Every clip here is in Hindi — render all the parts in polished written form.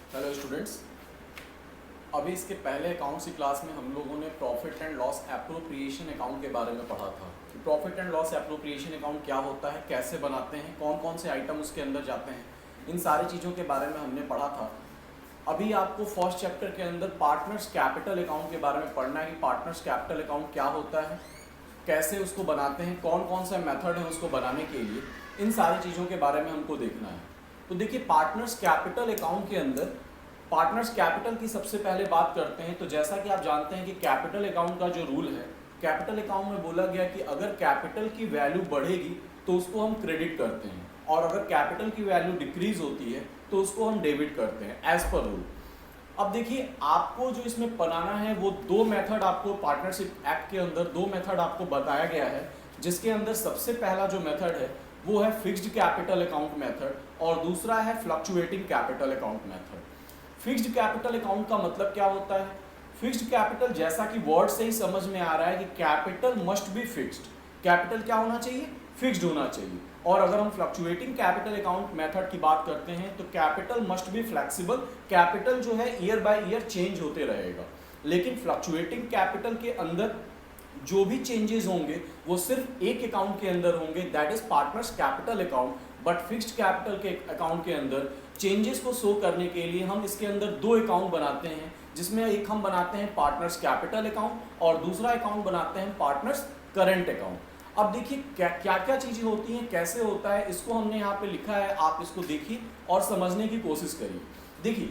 हेलो स्टूडेंट्स, अभी इसके पहले अकाउंट्स की क्लास में हम लोगों ने profit and loss appropriation account के बारे में पढ़ा था कि profit and loss appropriation account क्या होता है, कैसे बनाते हैं, कौन कौन से आइटम उसके अंदर जाते हैं, इन सारी चीज़ों के बारे में हमने पढ़ा था। अभी आपको फर्स्ट चैप्टर के अंदर पार्टनर्स कैपिटल अकाउंट के बारे में पढ़ना है कि पार्टनर्स कैपिटल अकाउंट क्या होता है, कैसे उसको बनाते हैं, कौन कौन सा मेथड है उसको बनाने के लिए, इन सारी चीज़ों के बारे में हमको देखना है। तो देखिए, पार्टनर्स कैपिटल अकाउंट के अंदर पार्टनर्स कैपिटल की सबसे पहले बात करते हैं। तो जैसा कि आप जानते हैं कि कैपिटल अकाउंट का जो रूल है, कैपिटल अकाउंट में बोला गया कि अगर कैपिटल की वैल्यू बढ़ेगी तो उसको हम क्रेडिट करते हैं, और अगर कैपिटल की वैल्यू डिक्रीज होती है तो उसको हम डेबिट करते हैं एज पर रूल। अब देखिए, आपको जो इसमें बनाना है वो दो मेथड, आपको पार्टनरशिप एक्ट के अंदर दो मेथड आपको बताया गया है, जिसके अंदर सबसे पहला जो मेथड है वो है फिक्स्ड कैपिटल अकाउंट मेथड और दूसरा है fluctuating capital account method. Fixed capital account का मतलब क्या होता है? फिक्स्ड कैपिटल, जैसा कि वर्ड से ही समझ में आ रहा है कि capital must be fixed. Capital क्या होना चाहिए? फिक्स्ड होना चाहिए। और अगर हम फ्लक्चुएटिंग कैपिटल अकाउंट मेथड की बात करते हैं तो capital must be flexible. Capital जो है ईयर बाय ईयर चेंज होते रहेगा, लेकिन फ्लक्चुएटिंग कैपिटल के अंदर जो भी चेंजेस होंगे वो सिर्फ एक अकाउंट के अंदर होंगे, that is partners capital account. But fixed capital के अकाउंट के अंदर चेंजेस को शो करने के लिए हम इसके अंदर दो अकाउंट बनाते हैं, जिसमें एक हम बनाते हैं पार्टनर्स कैपिटल अकाउंट और दूसरा अकाउंट बनाते हैं पार्टनर्स करंट अकाउंट। अब देखिए क्या क्या चीज़ें होती हैं, कैसे होता है, इसको हमने यहाँ पे लिखा है, आप इसको देखिए और समझने की कोशिश करिए। देखिए,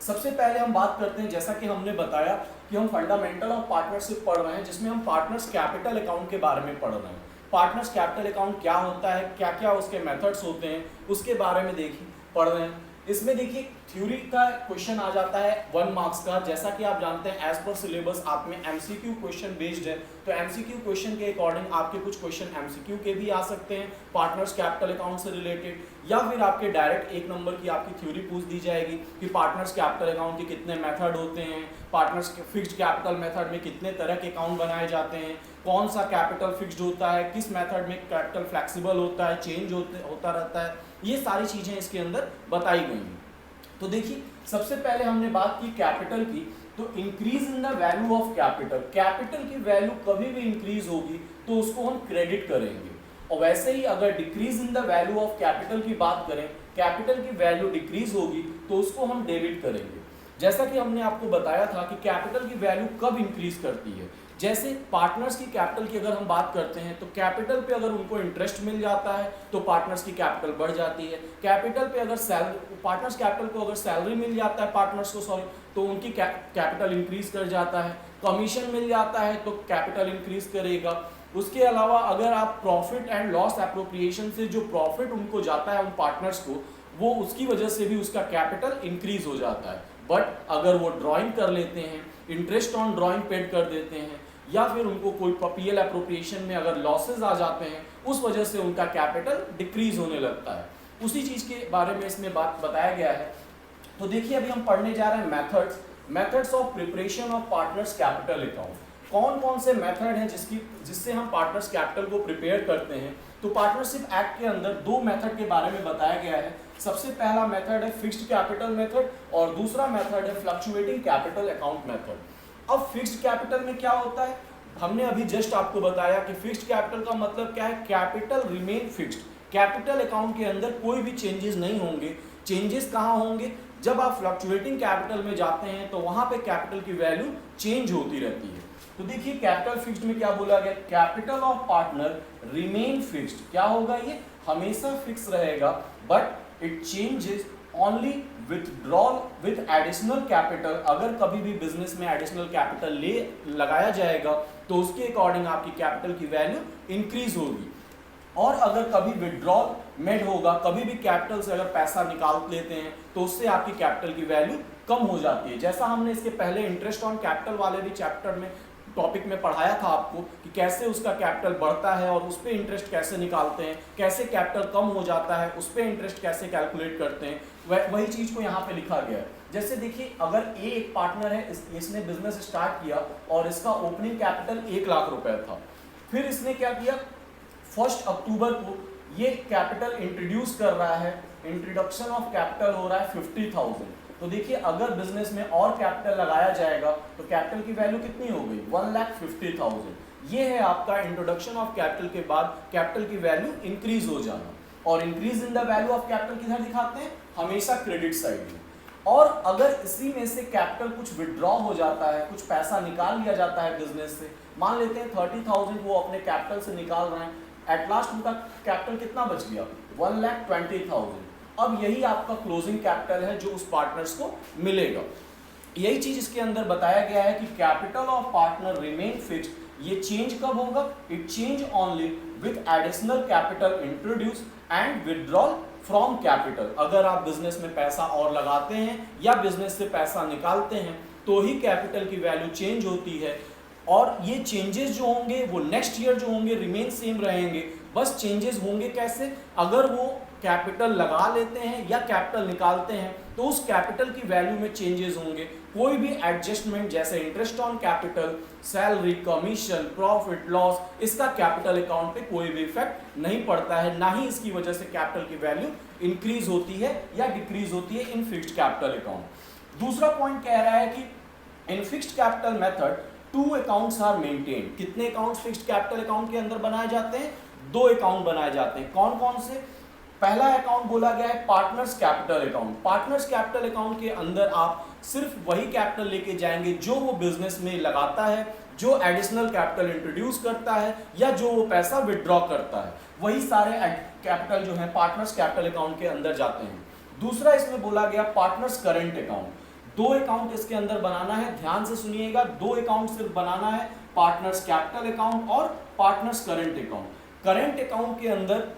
सबसे पहले हम बात करते हैं, जैसा कि हमने बताया कि हम फंडामेंटल ऑफ पार्टनरशिप पढ़ रहे हैं, जिसमें हम पार्टनर्स कैपिटल अकाउंट के बारे में पढ़ रहे हैं। पार्टनर्स कैपिटल अकाउंट क्या होता है, क्या क्या उसके मेथड्स होते हैं, उसके बारे में देखिए पढ़ रहे हैं। इसमें देखिए थ्योरी का क्वेश्चन आ जाता है 1 मार्क्स का। जैसा कि आप जानते हैं एज पर सिलेबस आप में एमसीक्यू क्वेश्चन बेस्ड है, तो एमसीक्यू क्वेश्चन के अकॉर्डिंग आपके कुछ क्वेश्चन एमसीक्यू के भी आ सकते हैं पार्टनर्स कैपिटल अकाउंट से रिलेटेड, या फिर आपके डायरेक्ट 1 नंबर की आपकी थ्योरी पूछ दी जाएगी कि पार्टनर्स कैपिटल अकाउंट के कितने मेथड होते हैं, पार्टनर्स फिक्स्ड कैपिटल मेथड में कितने तरह के अकाउंट बनाए जाते हैं, कौन सा कैपिटल फिक्स्ड होता है, किस मेथड में कैपिटल फ्लेक्सिबल होता है, चेंज होता रहता है, ये सारी चीज़ें इसके अंदर बताई गई हैं। तो देखिए, सबसे पहले हमने बात की कैपिटल की, तो increase in the value of capital. Capital की वैल्यू कभी भी इंक्रीज होगी तो उसको हम क्रेडिट करेंगे, और वैसे ही अगर decrease in the value of capital की बात करें, कैपिटल की वैल्यू डिक्रीज होगी तो उसको हम डेबिट करेंगे। जैसा कि हमने आपको बताया था कि कैपिटल की वैल्यू कब इंक्रीज करती है, जैसे पार्टनर्स की कैपिटल की अगर हम बात करते हैं तो कैपिटल पे अगर उनको इंटरेस्ट मिल जाता है तो पार्टनर्स की कैपिटल बढ़ जाती है। कैपिटल पे अगर पार्टनर्स कैपिटल को अगर सैलरी मिल जाता है पार्टनर्स को, तो उनकी कैपिटल इंक्रीज कर जाता है। कमीशन मिल जाता है तो कैपिटल इंक्रीज करेगा। उसके अलावा अगर आप प्रॉफिट एंड लॉस एप्रोप्रिएशन से जो प्रॉफिट उनको जाता है उन पार्टनर्स को, वो उसकी वजह से भी उसका कैपिटल इंक्रीज हो जाता है। बट अगर वो ड्राइंग कर लेते हैं, इंटरेस्ट ऑन ड्राइंग पेड कर देते हैं, या फिर उनको कोई पीएल एप्रोप्रिएशन में अगर लॉसेज आ जाते हैं, उस वजह से उनका कैपिटल डिक्रीज होने लगता है। उसी चीज़ के बारे में इसमें बात बताया गया है। तो देखिए, अभी हम पढ़ने जा रहे हैं methods of preparation of partners capital account. कौन कौन से मेथड हैं जिससे हम पार्टनर्स कैपिटल को प्रिपेयर करते हैं। तो पार्टनरशिप एक्ट के अंदर दो मेथड के बारे में बताया गया है। सबसे पहला मेथड है फिक्स्ड कैपिटल मेथड और दूसरा मेथड है फ्लक्चुएटिंग कैपिटल अकाउंट मेथड। अब फिक्स्ड कैपिटल में क्या होता है, हमने अभी जस्ट आपको बताया कि फिक्स्ड कैपिटल का मतलब क्या है, capital remain fixed. Capital account के अंदर कोई भी चेंजेस नहीं होंगे। चेंजेस कहाँ होंगे, जब आप फ्लक्चुएटिंग कैपिटल में जाते हैं तो वहां पे कैपिटल की वैल्यू चेंज होती रहती है। तो देखिए, कैपिटल फिक्स्ड में क्या बोला गया, capital of partner remain fixed. क्या होगा, ये हमेशा फिक्स रहेगा, but it changes only withdrawal with additional capital. अगर कभी भी बिजनेस में एडिशनल कैपिटल लगाया जाएगा तो उसके अकॉर्डिंग आपकी कैपिटल की वैल्यू इंक्रीज होगी। और अगर कभी विड्रॉल मेड होगा, कभी भी कैपिटल से अगर पैसा निकाल लेते हैं तो उससे आपकी कैपिटल की वैल्यू कम हो जाती है। जैसा हमने इसके पहले इंटरेस्ट ऑन कैपिटल वाले भी चैप्टर में टॉपिक में पढ़ाया था आपको कि कैसे उसका कैपिटल बढ़ता है और उस पर इंटरेस्ट कैसे निकालते हैं, कैसे कैपिटल कम हो जाता है उस पर इंटरेस्ट कैसे कैलकुलेट करते हैं, वही चीज़ को यहाँ पे लिखा गया है। जैसे देखिए, अगर ए एक पार्टनर है, इसने बिजनेस स्टार्ट किया और इसका ओपनिंग कैपिटल 1 लाख रुपए था। फिर इसने क्या किया, 1 अक्टूबर को ये कैपिटल इंट्रोड्यूस कर रहा है, इंट्रोडक्शन ऑफ कैपिटल हो रहा है 50,000। तो देखिए अगर बिजनेस में और कैपिटल लगाया जाएगा तो कैपिटल की वैल्यू कितनी हो गई 1,50,000। ये है आपका इंट्रोडक्शन ऑफ कैपिटल के बाद कैपिटल की वैल्यू इंक्रीज हो जाना। और increase in the value of capital किधर दिखाते हैं, हमेशा क्रेडिट साइड में। और अगर इसी में से कैपिटल कुछ विड्रॉ हो जाता है, कुछ पैसा निकाल लिया जाता है बिजनेस से, मान लेते हैं 30,000 वो अपने कैपिटल से निकाल रहे हैं, एट लास्ट उनका कैपिटल कितना बच गया 1,20,000। अब यही आपका क्लोजिंग कैपिटल है जो उस पार्टनर्स को मिलेगा। यही चीज इसके अंदर बताया गया है कि capital of partner remain fixed. ये चेंज कब होगा, it change only with additional capital introduce and withdrawal from capital. अगर आप बिजनेस में पैसा और लगाते हैं या बिजनेस से पैसा निकालते हैं तो ही कैपिटल की वैल्यू चेंज होती है। और ये चेंजेस जो होंगे वो नेक्स्ट ईयर जो होंगे रिमेन सेम रहेंगे, बस चेंजेस होंगे कैसे, अगर वो कैपिटल लगा लेते हैं या कैपिटल निकालते हैं तो उस कैपिटल की वैल्यू में चेंजेस होंगे। कोई भी एडजस्टमेंट जैसे interest on capital, salary, commission, profit, loss, इसका कैपिटल अकाउंट पे कोई भी इफेक्ट नहीं पड़ता है, ना ही इसकी वजह से कैपिटल की वैल्यू इंक्रीज होती है या डिक्रीज होती है इन फिक्स्ड कैपिटल अकाउंट। दूसरा पॉइंट कह रहा है कि in fixed capital method 2 accounts are maintained. कितने अकाउंट्स फिक्स्ड कैपिटल अकाउंट के अंदर बनाए जाते हैं, 2 अकाउंट बनाए जाते हैं। कौन कौन से, पहला अकाउंट बोला गया है partners capital account. Partners capital account के अंदर आप सिर्फ वही कैपिटल लेके जाएंगे जो वो बिजनेस में लगाता है, जो एडिशनल कैपिटल इंट्रोड्यूस करता है या जो वो पैसा विड्रॉ करता है, वही सारे कैपिटल जो है पार्टनर्स कैपिटल अकाउंट के अंदर जाते हैं। दूसरा इसमें बोला गया पार्टनर्स करंट अकाउंट। 2 अकाउंट इसके अंदर बनाना है, ध्यान से सुनिएगा, 2 अकाउंट सिर्फ बनाना है, पार्टनर्स कैपिटल अकाउंट और partners current account. Current account के अंदर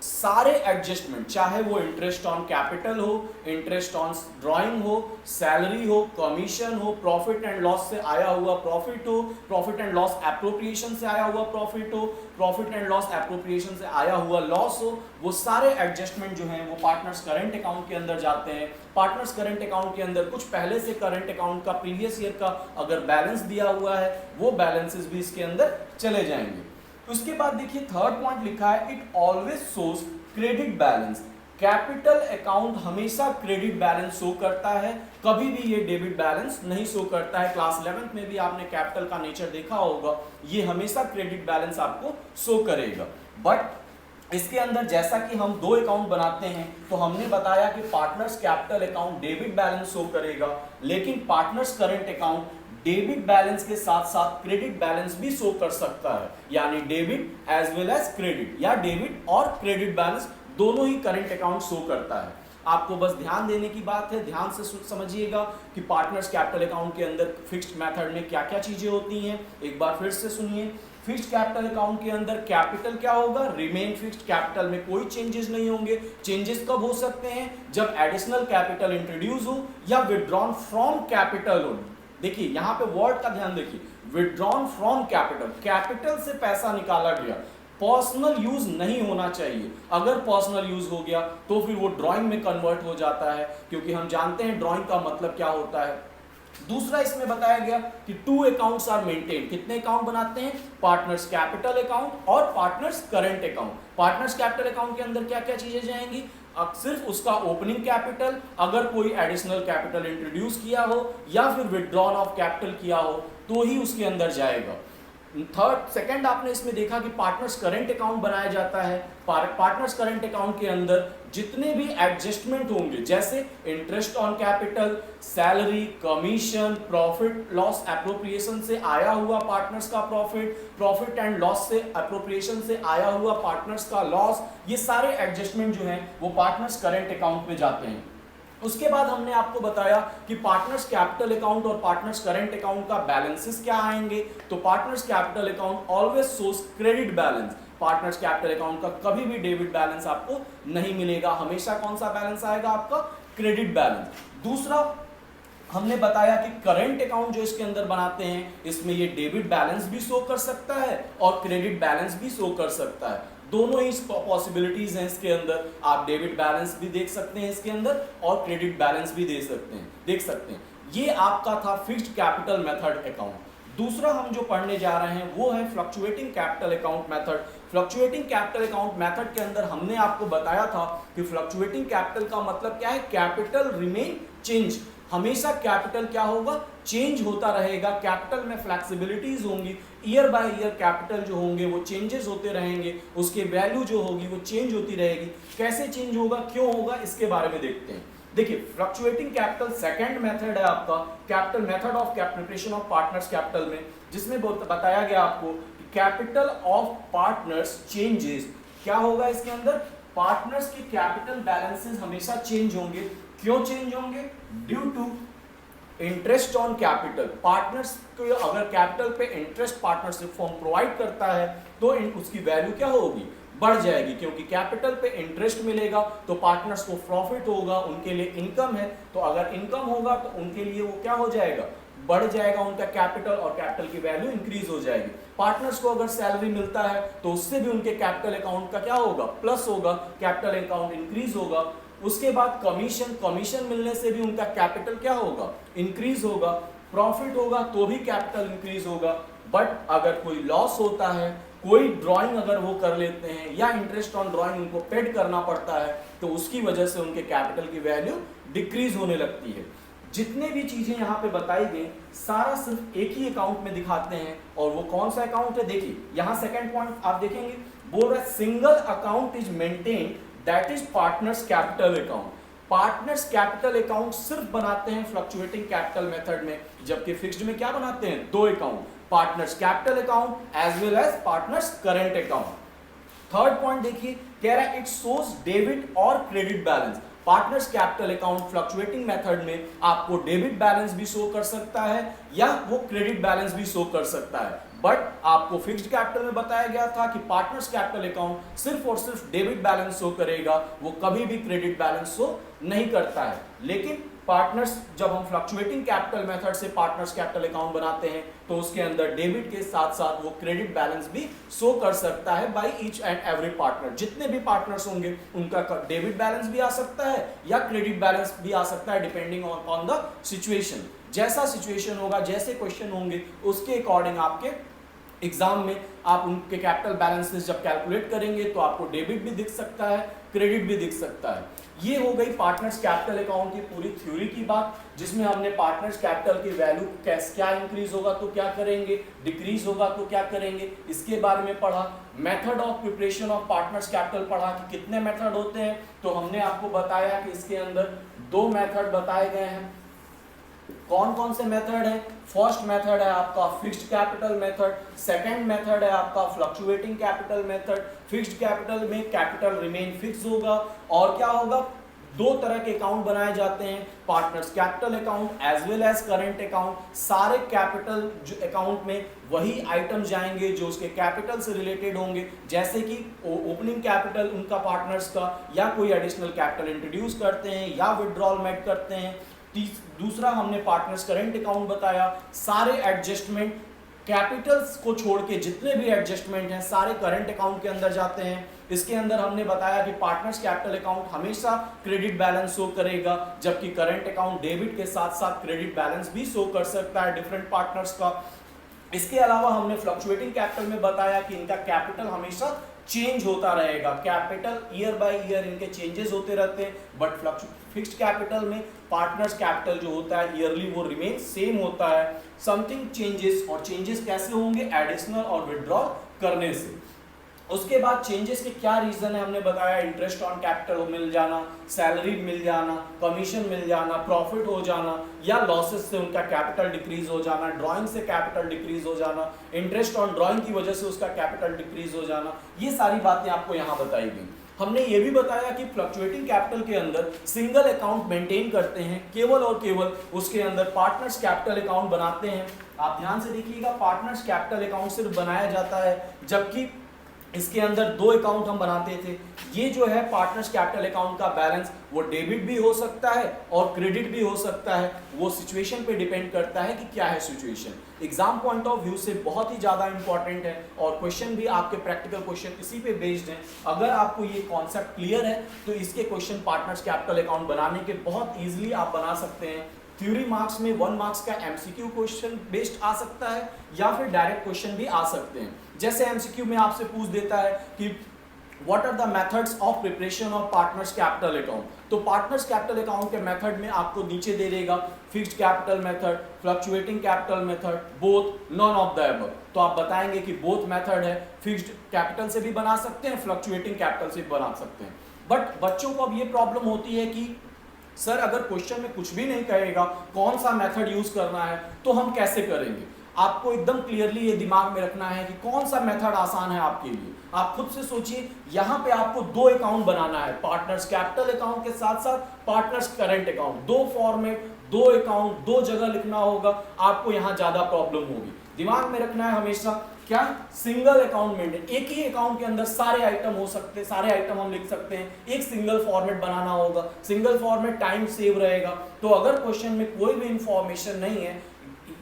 सारे एडजस्टमेंट, चाहे वो इंटरेस्ट ऑन कैपिटल हो, इंटरेस्ट ऑन ड्राइंग हो, सैलरी हो, कमीशन हो, प्रॉफिट एंड लॉस से आया हुआ प्रॉफिट हो, प्रॉफिट एंड लॉस एप्रोप्रिएशन से आया हुआ प्रॉफिट हो, प्रॉफिट एंड लॉस एप्रोप्रिएशन से आया हुआ लॉस हो, वो सारे एडजस्टमेंट जो हैं वो पार्टनर्स करंट अकाउंट के अंदर जाते हैं। पार्टनर्स करंट अकाउंट के अंदर कुछ पहले से करंट अकाउंट का प्रीवियस ईयर का अगर बैलेंस दिया हुआ है वो बैलेंसेस भी इसके अंदर चले जाएंगे। उसके बाद देखिए थर्ड पॉइंट लिखा है it always shows credit balance. Capital account हमेशा क्रेडिट बैलेंस शो करता है, कभी भी ये डेबिट बैलेंस नहीं शो करता है। क्लास 11th में भी आपने कैपिटल का नेचर देखा होगा, ये हमेशा क्रेडिट बैलेंस आपको शो करेगा। बट इसके अंदर जैसा कि हम 2 अकाउंट बनाते हैं तो हमने बताया कि partners capital account debit balance show करेगा, लेकिन partners current account debit balance के साथ साथ क्रेडिट बैलेंस भी शो कर सकता है, यानी debit as well as credit, या डेबिट और क्रेडिट बैलेंस दोनों ही करंट अकाउंट शो करता है। आपको बस ध्यान देने की बात है, ध्यान से समझिएगा कि पार्टनर्स कैपिटल अकाउंट के अंदर फिक्स्ड मेथड में क्या क्या चीजें होती हैं। एक बार फिर से सुनिए, फिक्स्ड कैपिटल अकाउंट के अंदर कैपिटल क्या होगा, रिमेन फिक्स्ड, कैपिटल में कोई चेंजेस नहीं होंगे। चेंजेस कब हो सकते हैं, जब एडिशनल कैपिटल इंट्रोड्यूस हो या विड्रॉन फ्रॉम कैपिटल हो। देखिए यहां पे वर्ड का ध्यान देखिए, विड्रॉन फ्रॉम कैपिटल, कैपिटल से पैसा निकाला गया, पर्सनल यूज नहीं होना चाहिए। अगर पर्सनल यूज हो गया तो फिर वो ड्राइंग में कन्वर्ट हो जाता है, क्योंकि हम जानते हैं ड्राइंग का मतलब क्या होता है। दूसरा इसमें बताया गया कि 2 अकाउंट्स आर मेंटेन। कितने अकाउंट बनाते हैं, पार्टनर्स कैपिटल अकाउंट और partners current account. Partners capital account के अंदर क्या क्या चीजें जाएंगी, अब सिर्फ उसका ओपनिंग कैपिटल, अगर कोई एडिशनल कैपिटल इंट्रोड्यूस किया हो या फिर विड्रॉन ऑफ कैपिटल किया हो तो ही उसके अंदर जाएगा। सेकंड आपने इसमें देखा कि पार्टनर्स करंट अकाउंट बनाया जाता है। पार्टनर्स करंट अकाउंट के अंदर जितने भी एडजस्टमेंट होंगे, जैसे interest on capital, salary, commission, profit loss appropriation से आया हुआ पार्टनर्स का प्रॉफिट, प्रॉफिट एंड लॉस से एप्रोप्रिएशन से आया हुआ पार्टनर्स का लॉस, ये सारे एडजस्टमेंट जो हैं वो पार्टनर्स करंट अकाउंट में जाते हैं। उसके बाद हमने आपको बताया कि पार्टनर्स कैपिटल अकाउंट और पार्टनर्स करंट अकाउंट का बैलेंसेस क्या आएंगे। तो partners capital account always shows credit balance. Partners capital account का कभी भी डेबिट बैलेंस आपको नहीं मिलेगा, हमेशा कौन सा बैलेंस आएगा आपका, क्रेडिट बैलेंस। दूसरा हमने बताया कि करंट अकाउंट जो इसके अंदर बनाते हैं इसमें ये डेबिट बैलेंस भी शो कर सकता है और क्रेडिट बैलेंस भी शो कर सकता है। दोनों ही पॉसिबिलिटीज हैं इसके अंदर, आप डेबिट बैलेंस भी देख सकते हैं इसके अंदर और क्रेडिट बैलेंस भी देख सकते हैं। ये आपका था फिक्स्ड कैपिटल मेथड अकाउंट। दूसरा हम जो पढ़ने जा रहे हैं वो है fluctuating capital account method. Fluctuating capital account method के अंदर हमने आपको बताया था कि फ्लक्चुएटिंग कैपिटल का मतलब क्या है, कैपिटल रिमेन चेंज, हमेशा कैपिटल क्या होगा, चेंज होता रहेगा। कैपिटल में फ्लेक्सिबिलिटीज होंगी, ईयर बाय ईयर कैपिटल जो होंगे वो चेंजेस होते रहेंगे, उसके वैल्यू जो होगी वो चेंज होती रहेगी। कैसे चेंज होगा, क्यों होगा, इसके बारे में देखते हैं। देखिए फ्लक्चुएटिंग कैपिटल सेकंड मेथड है आपका capital method of preparation of partners capital में, जिसमें बताया गया आपको कैपिटल ऑफ पार्टनर्स चेंजेस। क्या होगा इसके अंदर, पार्टनर्स के कैपिटल बैलेंसेस हमेशा चेंज होंगे। क्यों चेंज होंगे, due to interest on capital. Partners को अगर कैपिटल पे इंटरेस्ट पार्टनरशिप फॉर्म प्रोवाइड करता है तो उसकी वैल्यू क्या होगी, बढ़ जाएगी, क्योंकि कैपिटल पे इंटरेस्ट मिलेगा तो पार्टनर्स को प्रॉफिट होगा, उनके लिए इनकम है, तो अगर इनकम होगा तो उनके लिए वो क्या हो जाएगा, बढ़ जाएगा उनका कैपिटल, और कैपिटल की वैल्यू इंक्रीज हो जाएगी। पार्टनर्स को अगर सैलरी मिलता है तो उससे भी उनके कैपिटल अकाउंट का क्या होगा, प्लस होगा, कैपिटल अकाउंट इंक्रीज होगा। उसके बाद कमीशन मिलने से भी उनका कैपिटल क्या होगा, इंक्रीज होगा। प्रॉफिट होगा तो भी कैपिटल इंक्रीज होगा। बट अगर कोई लॉस होता है, कोई ड्राइंग अगर वो कर लेते हैं या इंटरेस्ट ऑन ड्राइंग उनको पेड करना पड़ता है, तो उसकी वजह से उनके कैपिटल की वैल्यू डिक्रीज होने लगती है। जितने भी चीजें यहाँ पे बताई गई सारा सिर्फ एक ही अकाउंट में दिखाते हैं, और वो कौन सा अकाउंट है, देखिए यहाँ सेकंड पॉइंट आप देखेंगे, बोल रहा है single account is maintain that is partners capital account. Partners capital account सिर्फ बनाते हैं फ्लक्चुएटिंग कैपिटल मेथड में, जबकि फिक्स्ड में क्या बनाते हैं, दो account, partners capital account as well as partners current account. Third point देखिए, कह रहा है इट शोज डेबिट और credit balance. Partners capital account fluctuating method में आपको डेबिट बैलेंस भी शो कर सकता है या वो क्रेडिट बैलेंस भी शो कर सकता है। बट आपको फिक्स्ड कैपिटल में बताया गया था कि पार्टनर्स कैपिटल अकाउंट सिर्फ और सिर्फ डेबिट बैलेंस शो करेगा, वो कभी भी क्रेडिट बैलेंस शो नहीं करता है। लेकिन पार्टनर्स, जब हम फ्लक्चुएटिंग कैपिटल मेथड से पार्टनर्स कैपिटल अकाउंट बनाते हैं तो उसके अंदर डेबिट के साथ साथ वो क्रेडिट बैलेंस भी शो कर सकता है by each and every partner. जितने भी पार्टनर्स होंगे उनका डेबिट बैलेंस भी आ सकता है या क्रेडिट बैलेंस भी आ सकता है, डिपेंडिंग ऑन द सिचुएशन। जैसा सिचुएशन होगा, जैसे क्वेश्चन होंगे, उसके अकॉर्डिंग आपके एग्जाम में आप उनके कैपिटल बैलेंसेस जब कैलकुलेट करेंगे तो आपको डेबिट भी दिख सकता है, क्रेडिट भी दिख सकता है। ये हो गई पार्टनर्स कैपिटल अकाउंट की पूरी थ्योरी की बात, जिसमें हमने पार्टनर्स कैपिटल की वैल्यू क्या इंक्रीज होगा तो क्या करेंगे, डिक्रीज होगा तो क्या करेंगे, इसके बारे में पढ़ा। Method of preparation of partners capital पढ़ा कि कितने मेथड होते हैं, तो हमने आपको बताया कि इसके अंदर दो मेथड बताए गए हैं। कौन कौन से मेथड है, फर्स्ट मेथड है आपका fixed capital method, second method है आपका fluctuating capital method. Fixed capital में कैपिटल रिमेन फिक्स होगा, और क्या होगा, दो तरह के अकाउंट बनाए जाते हैं, partners capital account as well as current account. सारे कैपिटल अकाउंट में वही आइटम जाएंगे जो उसके कैपिटल से रिलेटेड होंगे, जैसे कि ओपनिंग कैपिटल उनका पार्टनर्स का, या कोई एडिशनल कैपिटल इंट्रोड्यूस करते हैं या विड्रॉल मेट करते हैं। दूसरा हमने पार्टनर्स करंट अकाउंट बताया, सारे एडजस्टमेंट कैपिटल्स को छोड़ के जितने भी एडजस्टमेंट हैं सारे करंट अकाउंट के अंदर जाते हैं। इसके अंदर हमने बताया कि पार्टनर्स कैपिटल अकाउंट हमेशा क्रेडिट बैलेंस शो करेगा, जबकि करंट अकाउंट डेबिट के साथ साथ क्रेडिट बैलेंस भी शो कर सकता है डिफरेंट पार्टनर्स का। इसके अलावा हमने फ्लक्चुएटिंग कैपिटल में बताया कि इनका कैपिटल हमेशा चेंज होता रहेगा, कैपिटल ईयर बाय ईयर इनके चेंजेस होते रहते हैं। बट फिक्स्ड कैपिटल में पार्टनर्स कैपिटल जो होता है ईयरली वो रिमेन सेम होता है। समथिंग चेंजेस, और चेंजेस कैसे होंगे, एडिशनल और विड्रॉल करने से। उसके बाद चेंजेस के क्या रीजन है हमने बताया, इंटरेस्ट ऑन कैपिटल मिल जाना, सैलरी मिल जाना, कमीशन मिल जाना, प्रॉफिट हो जाना, या लॉसेस से उनका कैपिटल डिक्रीज हो जाना, ड्राइंग से कैपिटल डिक्रीज हो जाना, इंटरेस्ट ऑन ड्राइंग की वजह से उसका कैपिटल डिक्रीज हो जाना। ये सारी बातें आपको यहाँ बताई गई। हमने ये भी बताया कि फ्लक्चुएटिंग कैपिटल के अंदर सिंगल अकाउंट मेंटेन करते हैं, केवल और केवल उसके अंदर पार्टनर्स कैपिटल अकाउंट बनाते हैं। आप ध्यान से देखिएगा, पार्टनर्स कैपिटल अकाउंट सिर्फ बनाया जाता है, जबकि इसके अंदर दो अकाउंट हम बनाते थे। ये जो है पार्टनर्स कैपिटल अकाउंट का बैलेंस वो डेबिट भी हो सकता है और क्रेडिट भी हो सकता है, वो सिचुएशन पे डिपेंड करता है कि क्या है situation. Exam point of view से बहुत ही ज्यादा इंपॉर्टेंट है, और क्वेश्चन भी आपके प्रैक्टिकल क्वेश्चन इसी पे बेस्ड हैं। अगर आपको ये कॉन्सेप्ट क्लियर है तो इसके क्वेश्चन पार्टनर्स कैपिटल अकाउंट बनाने के बहुत ईजिली आप बना सकते हैं। थ्योरी मार्क्स में 1 मार्क्स का एमसीक्यू क्वेश्चन बेस्ड आ सकता है, या फिर डायरेक्ट क्वेश्चन भी आ सकते हैं। जैसे एमसीक्यू में आपसे पूछ देता है कि what are the methods of preparation of partners capital account. तो पार्टनर्स कैपिटल अकाउंट के मेथड में आपको नीचे दे देगा fixed capital method, fluctuating capital method, both, none of the above. तो आप बताएंगे कि बोथ मेथड है, फिक्स्ड कैपिटल से भी बना सकते हैं, फ्लक्चुएटिंग कैपिटल से भी बना सकते हैं। बट बच्चों को अब ये प्रॉब्लम होती है कि सर अगर क्वेश्चन में कुछ भी नहीं कहेगा कौन सा मेथड यूज करना है तो हम कैसे करेंगे। आपको एकदम क्लियरली ये दिमाग में रखना है कि कौन सा मेथड आसान है आपके लिए। आप खुद से सोचिए, यहाँ पे आपको दो अकाउंट बनाना है, पार्टनर्स कैपिटल अकाउंट के साथ साथ पार्टनर्स करंट अकाउंट, दो फॉर्मेट, दो अकाउंट, दो जगह लिखना होगा, आपको यहाँ ज्यादा प्रॉब्लम होगी। दिमाग में रखना है हमेशा क्या, सिंगल अकाउंट मेंटेन, एक ही अकाउंट के अंदर सारे आइटम हो सकते हैं, सारे आइटम हम लिख सकते हैं, एक सिंगल फॉर्मेट बनाना होगा, सिंगल फॉर्मेट टाइम सेव रहेगा। तो अगर क्वेश्चन में कोई भी इंफॉर्मेशन नहीं है,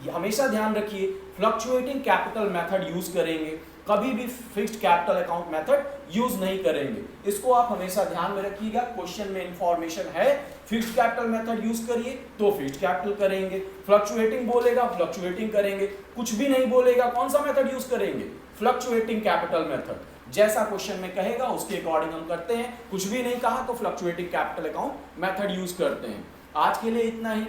हमेशा ध्यान रखिए फ्लक्चुएटिंग कैपिटल मेथड यूज करेंगे, कभी भी fixed capital account method use नहीं करेंगे। इसको आप हमेशा ध्यान में रखिएगा। क्वेश्चन में इंफॉर्मेशन है फिक्स्ड कैपिटल मेथड यूज करिए तो फिक्स्ड कैपिटल करेंगे, फ्लक्चुएटिंग बोलेगा फ्लक्चुएटिंग करेंगे, कुछ भी नहीं बोलेगा कौन सा मेथड यूज करेंगे, फ्लक्चुएटिंग कैपिटल मेथड। जैसा क्वेश्चन में कहेगा उसके अकॉर्डिंग हम करते हैं, कुछ भी नहीं कहा तो fluctuating capital account method use करते हैं। आज के लिए इतना ही।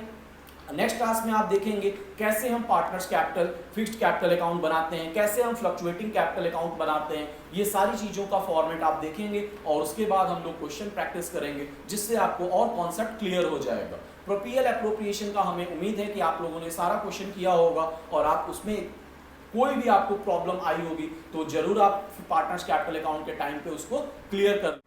नेक्स्ट क्लास में आप देखेंगे कैसे हम partners capital fixed capital account बनाते हैं, कैसे हम फ्लक्चुएटिंग कैपिटल अकाउंट बनाते हैं, ये सारी चीज़ों का फॉर्मेट आप देखेंगे और उसके बाद हम लोग क्वेश्चन प्रैक्टिस करेंगे जिससे आपको और कॉन्सेप्ट क्लियर हो जाएगा। पीएल एप्रोप्रिएशन का हमें उम्मीद है कि आप लोगों ने सारा क्वेश्चन किया होगा और आप उसमें कोई भी आपको प्रॉब्लम आई होगी तो जरूर आप पार्टनर्स कैपिटल अकाउंट के टाइम पे उसको क्लियर कर